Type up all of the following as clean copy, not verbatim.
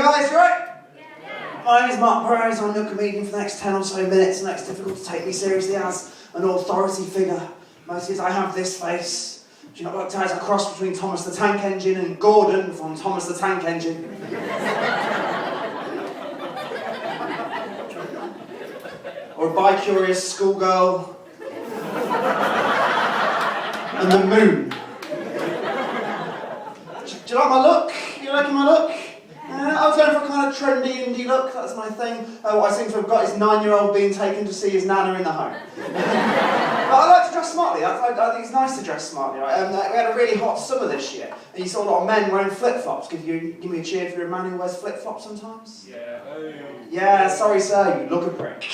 guys, you right? Yeah. My name is Marc Burrows. I'm your comedian for the next 10 or so minutes, and it's difficult to take me seriously as an authority figure. Mostly as I have this face. Do you know what ties a cross between Thomas the Tank Engine and Gordon from Thomas the Tank Engine? Or a bi-curious schoolgirl and the moon. Do you like my look? You liking my look? I was going for a kind of trendy indie look, that's my thing. What I seem to have got is 9-year-old being taken to see his nana in the home. But I like to dress smartly. I think it's nice to dress smartly. Right? We had a really hot summer this year, and you saw a lot of men wearing flip-flops. Give me a cheer if you're a man who wears flip-flops sometimes? Yeah. Yeah, sorry sir, you look a prick.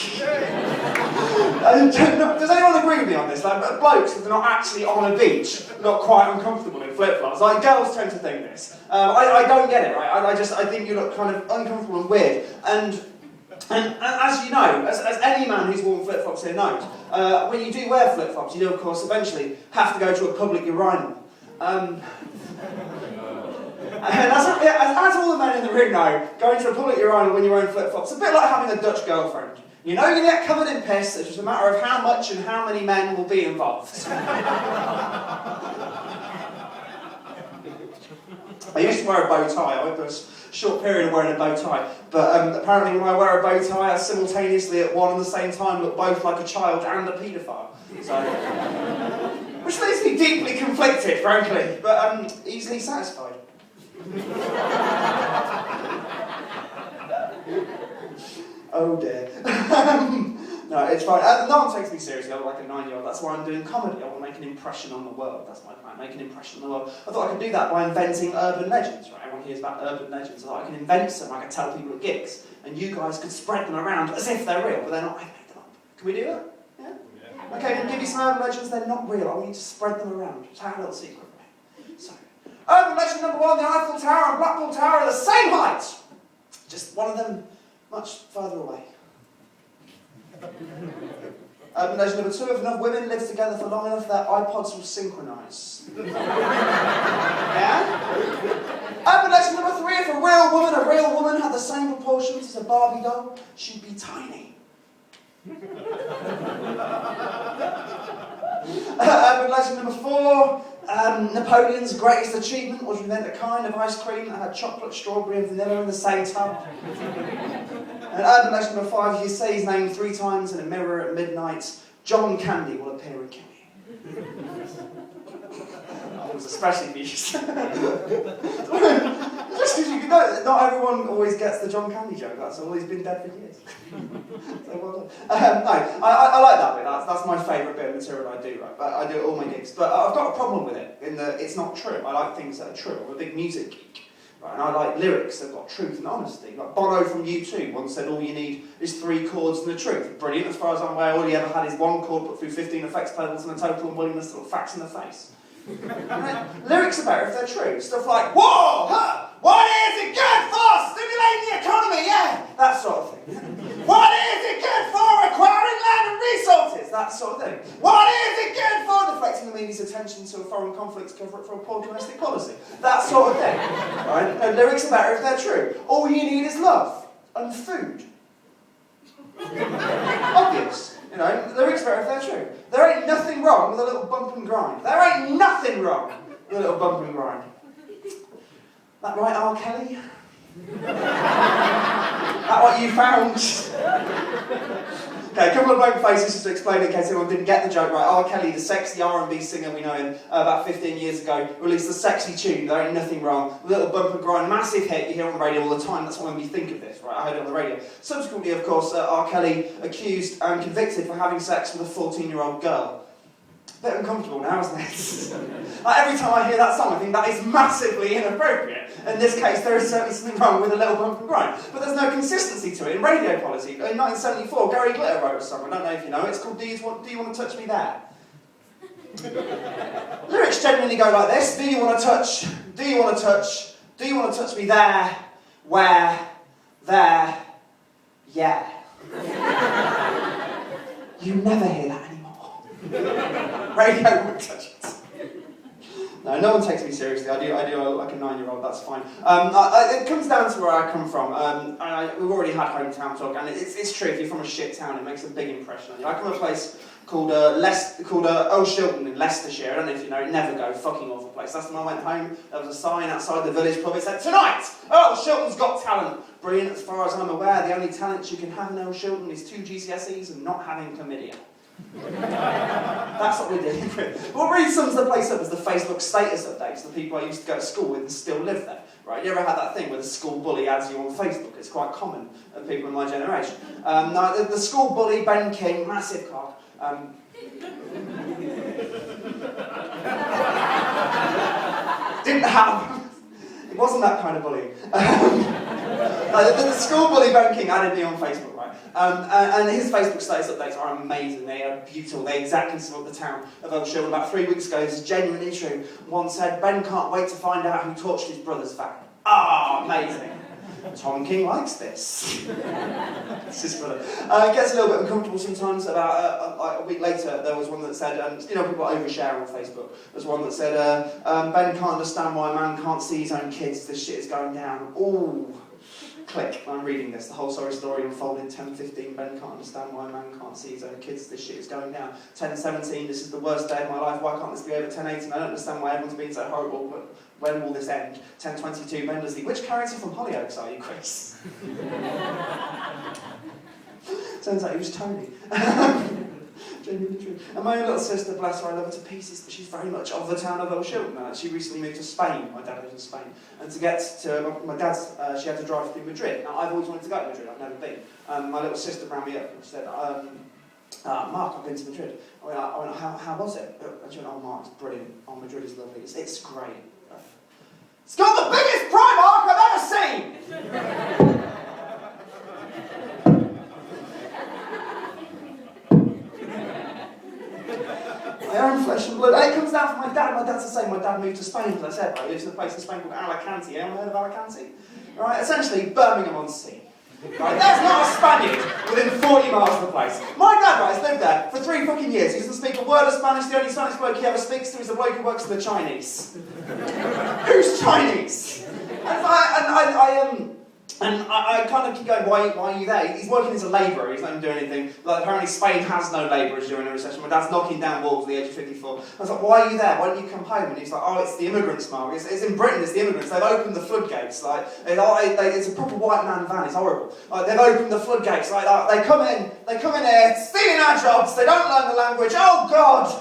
Does anyone agree with me on this? Like, blokes, if they're not actually on a beach, not quite uncomfortable in flip-flops. Like, girls tend to think this. I don't get it, right? I think you look kind of uncomfortable and weird. And as you know, as any man who's worn flip-flops here knows, when you do wear flip-flops, you do, of course, eventually have to go to a public urinal. And as all the men in the room know, going to a public urinal when you're wearing flip-flops is a bit like having a Dutch girlfriend. You know you're going to get covered in piss, it's just a matter of how much and how many men will be involved. I used to wear a bow tie. I went through a short period of wearing a bow tie, but apparently when I wear a bow tie, I simultaneously at one and the same time look both like a child and a paedophile. So, which leaves me deeply conflicted, frankly, but easily satisfied. Oh dear. No, it's fine. No one takes me seriously. I look like a 9-year-old. That's why I'm doing comedy. I want to make an impression on the world. That's my plan. Make an impression on the world. I thought I could do that by inventing urban legends. Right? Everyone hears about urban legends. I thought I can invent some. I could tell people at gigs, and you guys could spread them around as if they're real, but they're not. I made them up. Can we do that? Yeah. Okay. I'll give you some urban legends. They're not real. I want you to spread them around. Just have a little secret. So, urban legend number 1: the Eiffel Tower and Blackpool Tower are the same height. Just one of them much further away. Urban legend number 2: if enough women live together for long enough, their iPods will synchronise. Yeah? Urban legend number 3: if a real woman had the same proportions as a Barbie doll, she'd be tiny. Urban legend number 4: Napoleon's greatest achievement was to invent a kind of ice cream that had chocolate, strawberry and vanilla in the same tub. And urban legend number 5: if you say his name 3 times in a mirror at midnight, John Candy will appear and kill you. That was especially niche. Just because you know, not everyone always gets the John Candy joke. That's all. He's been dead for years. So well done. No, I like that bit. That's my favourite bit of material I do. Right, but I do it all my gigs. But I've got a problem with it in that it's not true. I like things that are true. I'm a big music geek. Right, and I like lyrics that have got truth and honesty. Like Bono from U2 once said, all you need is 3 chords and the truth. Brilliant, as far as I'm aware, all he ever had is 1 chord put through 15 effects pedals and a total unwillingness to look facts in the face. Lyrics are better if they're true. Stuff like, whoa, huh, what is it good for? Stimulating the economy, yeah, that sort of thing. What is it good for? Acquiring land and resources, that sort of thing. What is it good for? Deflecting the media's attention to a foreign conflict to cover it for a poor domestic policy. That sort of thing. Right? No, lyrics are better if they're true. All you need is love and food. Obvious. You know, lyrics are better if they're true. There ain't nothing wrong with a little bump and grind. There ain't nothing wrong with a little bump and grind. That right, R. Kelly? That what you found? Okay, a couple of blank faces just to explain in case anyone didn't get the joke right. R. Kelly, the sexy R&B singer we know him about 15 years ago, released a sexy tune, There Ain't Nothing Wrong, a little bump and grind, massive hit, you hear on the radio all the time, that's when we think of this, right? I heard it on the radio. Subsequently, of course, R. Kelly accused and convicted for having sex with a 14-year-old girl. A bit uncomfortable now, isn't it? Like every time I hear that song, I think that is massively inappropriate. In this case, there is certainly something wrong with a little bump and grind. But there's no consistency to it in radio policy. In 1974, Gary Glitter wrote a song, I don't know if you know it, it's called Do You Want to Touch Me There? Lyrics genuinely go like this. Do you want to touch? Do you want to touch? Do you want to touch me there? Where? There? Yeah. You never hear that anymore. Radio won't touch it. No one takes me seriously. I do like a 9-year-old, that's fine. It comes down to where I come from. We've already had hometown talk, and it's true, if you're from a shit town, it makes a big impression on you. I come from a place called Old Shilton in Leicestershire. I don't know if you know it, never go, fucking awful place. Last time I went home, there was a sign outside the village pub, it said, "Tonight, Old Shilton's got talent." Brilliant, as far as I'm aware, the only talent you can have in Old Shilton is 2 GCSEs and not having chlamydia. That's what we're dealing with. What really sums the place up is the Facebook status updates, the people I used to go to school with and still live there. Right? You ever had that thing where the school bully adds you on Facebook? It's quite common of people in my generation. Now, the school bully, Ben King, massive cock. Didn't have. It wasn't that kind of bullying. The school bully Ben King added me on Facebook, right? And his Facebook status updates are amazing. They are beautiful. They exactly sort the town of Old Shilton. About 3 weeks ago, this is genuinely true. One said, "Ben can't wait to find out who torched his brother's fat." Ah, amazing. Tom King likes this. It's his brother. It gets a little bit uncomfortable sometimes. About a week later, there was one that said, people overshare on Facebook. There's one that said, "Ben can't understand why a man can't see his own kids. This shit is going down." Ooh. Click. I'm reading this. The whole story unfolded. 10:15. Ben can't understand why a man can't see his own kids. This shit is going down. 10:17. This is the worst day of my life. Why can't this be over? 10:18. I don't understand why everyone's being so horrible, but when will this end? 10:22. Ben Leslie. Which character from Hollyoaks are you, Chris? Turns out he was Tony. Genuinely true. And my own little sister, bless her, I love her to pieces, but she's very much of the town of Old Shilton. She recently moved to Spain. My dad lives in Spain. And to get to my dad's, she had to drive through Madrid. Now, I've always wanted to go to Madrid. I've never been. My little sister rang me up and said, "Mark, I've been to Madrid." I went, how was it? And she went, "Oh, Mark, it's brilliant. Oh, Madrid is lovely. It's great. It's got the biggest Primark I've ever seen!" My own flesh and blood. And it comes down from my dad. My dad's the same. My dad moved to Spain, as I said. He lives in a place in Spain called Alicante. Anyone heard of Alicante? Right, essentially Birmingham-on-Sea. Right, there's not a Spaniard within 40 miles of the place. My dad, right, has lived there for 3 fucking years. He doesn't speak a word of Spanish. The only Spanish bloke he ever speaks to is the bloke who works for the Chinese. Who's Chinese? And I kind of keep going, why are you there? He's working as a labourer, he's not even doing anything. Like, apparently Spain has no labourers during a recession. My dad's knocking down walls at the age of 54. I was like, "Why are you there? Why don't you come home?" And he's like, "Oh, it's the immigrants, Mark. It's in Britain, it's the immigrants. They've opened the floodgates. Like, it's a proper white man van, it's horrible. Like, they've opened the floodgates. Like, they come in here, stealing our jobs, they don't learn the language. Oh, God!"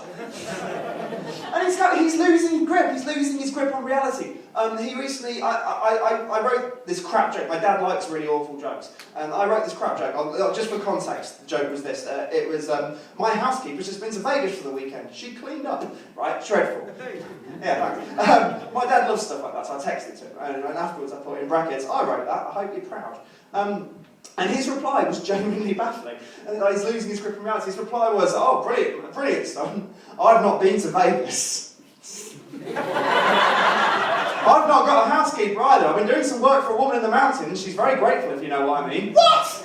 And he's losing his grip. He's losing his grip on reality. He recently, I wrote this crap joke. My dad likes really awful jokes. And I wrote this crap joke. Just for context, the joke was this. It was, my housekeeper's just been to Vegas for the weekend. She cleaned up. Right? Dreadful. Yeah, thanks. My dad loves stuff like that, so I texted to him. And afterwards I put in brackets, "I wrote that, I hope you're proud." And his reply was genuinely baffling. And he's losing his grip on reality. His reply was, "Oh, brilliant, son. I've not been to Vegas." "I've not got a housekeeper either. I've been doing some work for a woman in the mountains. She's very grateful, if you know what I mean." What?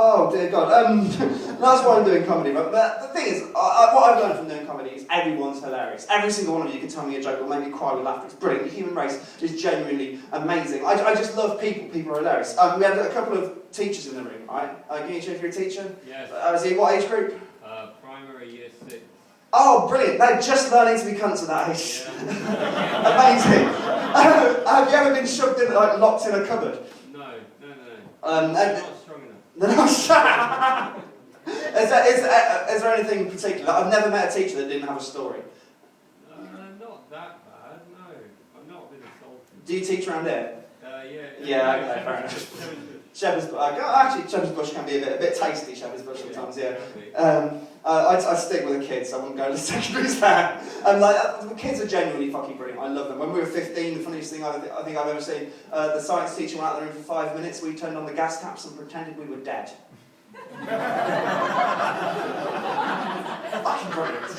Oh, dear God. That's why I'm doing comedy. But the thing is, what I've learned from doing comedy is everyone's hilarious. Every single one of you can tell me a joke or make me cry with laughter. It's brilliant. The human race is genuinely amazing. I just love people. People are hilarious. We had a couple of teachers in the room, right? Can you check if you're a teacher? Yes. Is he what age group? Primary year 6. Oh, brilliant. They're just learning to be cunts at that age. Yeah. Amazing. Have you ever been shoved in, like, locked in a cupboard? No. I'm not strong enough. They're not strong. Is there anything particular? I've never met a teacher that didn't have a story. Not that bad, no. I've not been assaulted. Do you teach around here? Yeah. Yeah, okay, fair enough. Shepherd's Bush can be a bit tasty, Shepherd's Bush sometimes, yeah. I stick with the kids, I wouldn't go to the secondaries there. The kids are genuinely fucking brilliant, I love them. When we were 15, the funniest thing I think I've ever seen, the science teacher went out of the room for 5 minutes, we turned on the gas taps and pretended we were dead. Fucking brilliant.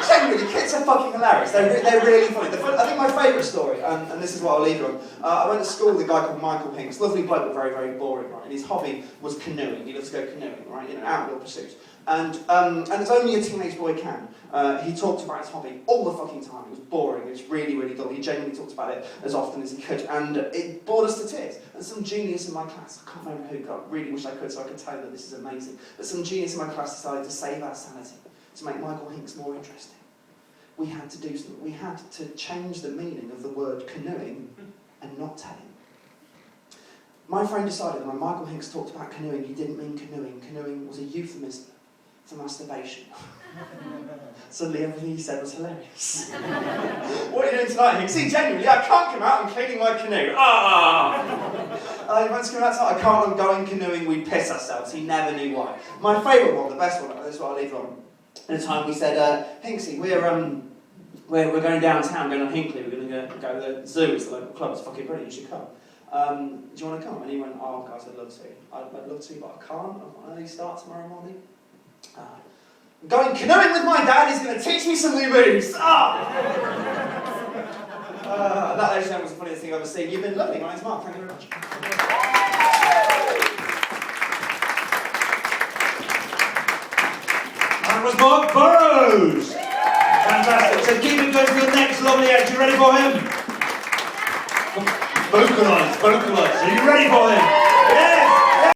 Genuinely, kids are fucking hilarious. They're really funny. I think my favourite story, and this is what I'll leave you on. I went to school with a guy called Michael Hinks. Lovely bloke, but very, very boring, right? And his hobby was canoeing. He loves to go canoeing, right? Outdoor pursuit. And as only a teenage boy can, he talked about his hobby all the fucking time. It was boring, it was really, really dull. He genuinely talked about it as often as he could, and it bored us to tears. And some genius in my class, I can't remember who, I really wish I could so I could tell you that this is amazing, but some genius in my class decided to save our sanity, to make Michael Hinks more interesting. We had to do something. We had to change the meaning of the word canoeing and not tell him. My friend decided that when Michael Hinks talked about canoeing, he didn't mean canoeing. Canoeing was a euphemism for masturbation. Suddenly everything he said was hilarious. What are you doing tonight, Hinks? See, genuinely, I can't come out. I'm cleaning my canoe. You want to come out tonight? I can't. I'm going canoeing. We piss ourselves. He never knew why. My favourite one, the best one, this is what I'll leave on. At the time we said, Hinksy, we're going downtown, going on Hinkley. We're going to go to the zoo. It's the local club. It's fucking brilliant. You should come. Do you want to come? And he went, oh, guys, I'd love to. I'd love to, but I can't. I've got an early start tomorrow morning. I'm going canoeing with my dad. He's going to teach me some new moves. That, ladies and gentlemen, was the funniest thing I've ever seen. You've been lovely. My name's Mark. Thank you very much. That was Marc Burrows. Fantastic. So keep it going for the next lovely act. You ready for him? Vocalise. Are you ready for him?